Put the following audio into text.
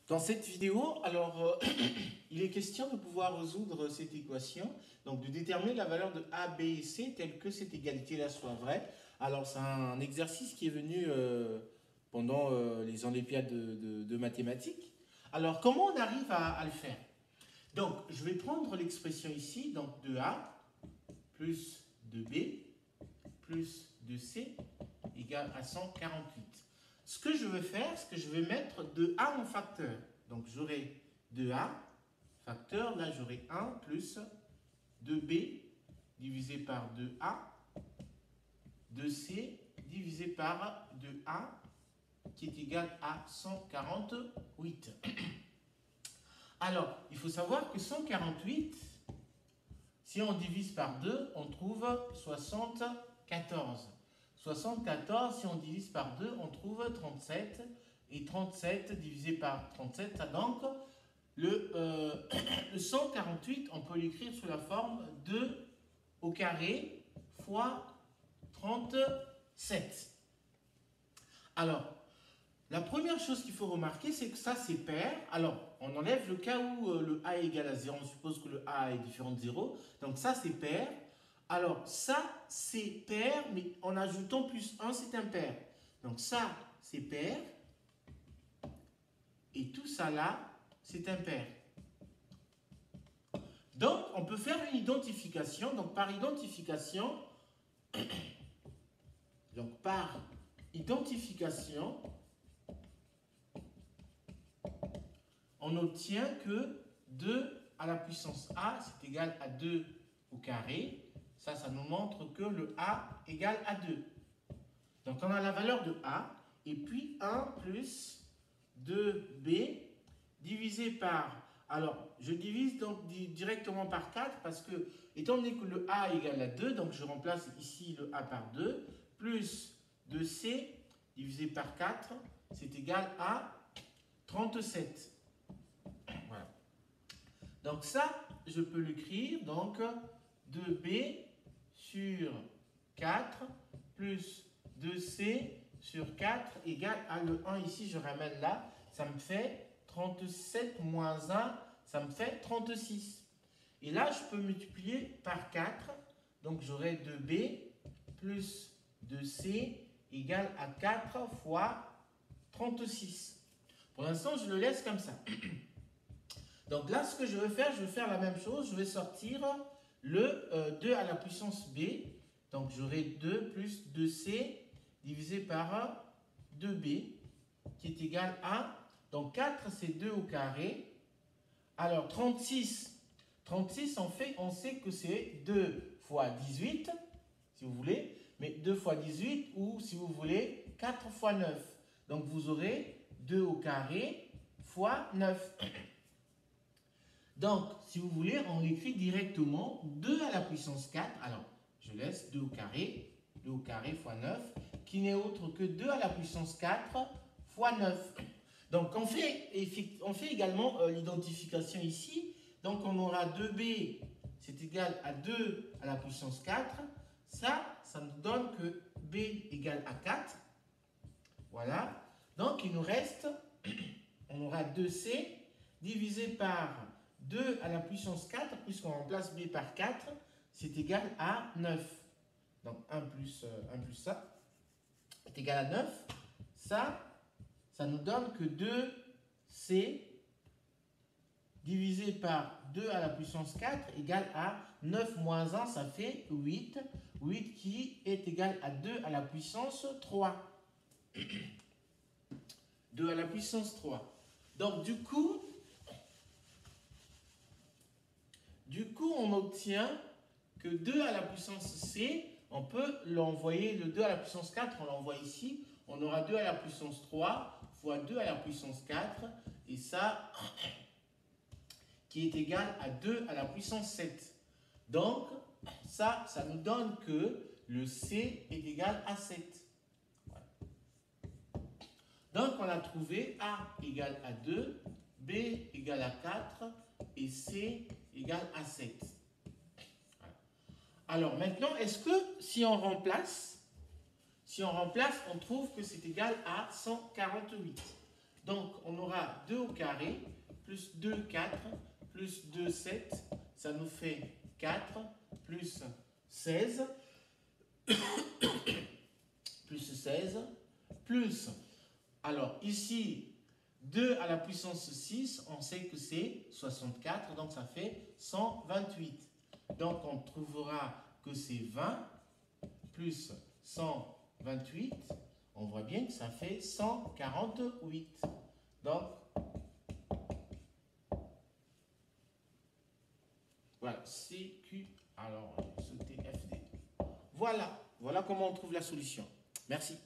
Dans cette vidéo, il est question de pouvoir résoudre cette équation, donc de déterminer la valeur de A, B et C telle que cette égalité-là soit vraie. Alors c'est un exercice qui est venu pendant les olympiades de mathématiques. Alors comment on arrive à le faire? Donc je vais prendre l'expression ici, donc de A plus de B plus de C égale à 148. Ce que je vais faire, c'est que je vais mettre 2A en facteur. Donc j'aurai 2A facteur, là j'aurai 1 plus 2B divisé par 2A, 2C divisé par 2A qui est égal à 148. Alors, il faut savoir que 148, si on divise par 2, on trouve 74. 74, si on divise par 2, on trouve 37. Et 37 divisé par 37, ça donc, le 148, on peut l'écrire sous la forme 2 au carré fois 37. Alors, la première chose qu'il faut remarquer, c'est que ça, c'est pair. Alors, on enlève le cas où le A est égal à 0. On suppose que le A est différent de 0. Donc, ça, c'est pair. Alors, ça, c'est pair, mais en ajoutant plus 1, c'est impair. Donc, ça, c'est pair. Et tout ça, là, c'est impair. Donc, on peut faire une identification. Donc, par identification, on obtient que 2 à la puissance A, c'est égal à 2 au carré. Ça nous montre que le A égale à 2. Donc, on a la valeur de A, et puis 1 plus 2B divisé par... Alors, je divise donc directement par 4, parce que, étant donné que le A égale à 2, donc je remplace ici le A par 2, plus 2C divisé par 4, c'est égal à 37. Voilà. Donc ça, je peux l'écrire, donc 2B sur 4 plus 2C sur 4 égale à le 1 ici, je ramène là, ça me fait 37 moins 1, ça me fait 36. Et là, je peux multiplier par 4, donc j'aurai 2B plus 2C égale à 4 fois 36. Pour l'instant, je le laisse comme ça. Donc là, ce que je vais faire la même chose, je vais sortir le 2 à la puissance B. Donc j'aurai 2 plus 2C divisé par 2B qui est égal à, donc 4 c'est 2 au carré. Alors 36, on sait que c'est 2 fois 18, si vous voulez, mais 2 fois 18 ou si vous voulez 4 fois 9. Donc vous aurez 2 au carré fois 9. Donc, si vous voulez, on écrit directement 2 à la puissance 4. Alors, je laisse 2 au carré fois 9, qui n'est autre que 2 à la puissance 4 fois 9. Donc, on fait également l'identification ici. Donc, on aura 2B, c'est égal à 2 à la puissance 4. Ça nous donne que B égale à 4. Voilà. Donc, il nous reste, on aura 2C divisé par 2 à la puissance 4, puisqu'on remplace B par 4, c'est égal à 9. Donc 1 plus ça est égal à 9. Ça nous donne que 2C divisé par 2 à la puissance 4 égale à 9 moins 1, ça fait 8. 8 qui est égal à 2 à la puissance 3. 2 à la puissance 3. Donc du coup, on obtient que 2 à la puissance C, on peut l'envoyer, le 2 à la puissance 4, on l'envoie ici. On aura 2 à la puissance 3 fois 2 à la puissance 4. Et ça, qui est égal à 2 à la puissance 7. Donc, ça nous donne que le C est égal à 7. Voilà. Donc, on a trouvé A égale à 2, B égale à 4 et C égale à 7. Voilà. Alors maintenant, est-ce que si on remplace, on trouve que c'est égal à 148. Donc on aura aura 2 au carré, plus 2, 4, plus 2, 7. Ça nous fait 4, plus 16, plus 16, plus, alors ici, 2 à la puissance 6, on sait que c'est 64, donc ça fait 128. Donc on trouvera que c'est 20 plus 128, on voit bien que ça fait 148. Donc, voilà, CQ, alors, sauter FD. Voilà comment on trouve la solution. Merci.